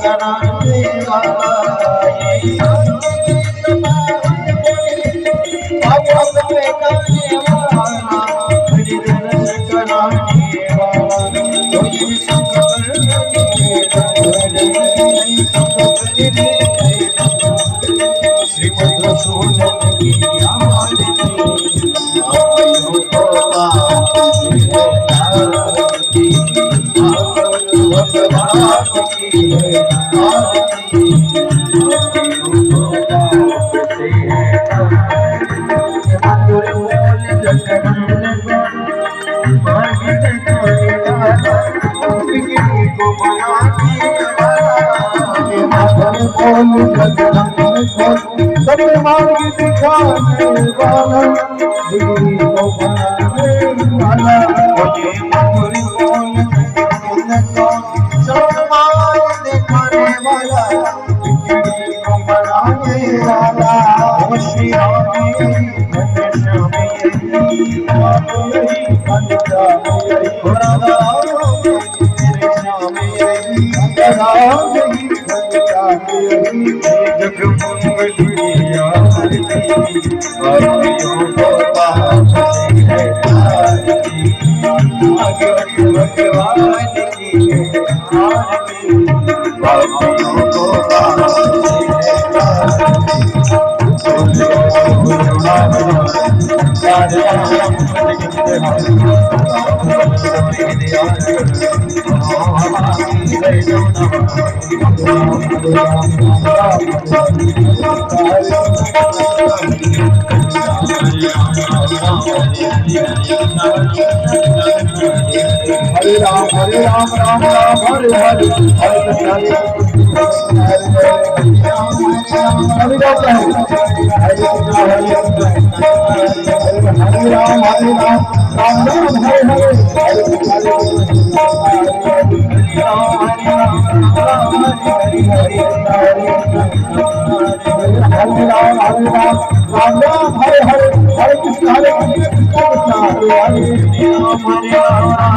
करा देवा सब मार्ग दिखाने वाला डिग्री को बनाने वाला मुझे पूरी बोल सब मार्ग दिखाने वाला डिग्री को बनाने वाला श्री राम हरे राम राम राम हरे हरे हरे राम हरे हरे कृष्ण हरे कृष्ण कृष्ण कृष्ण हरे हरे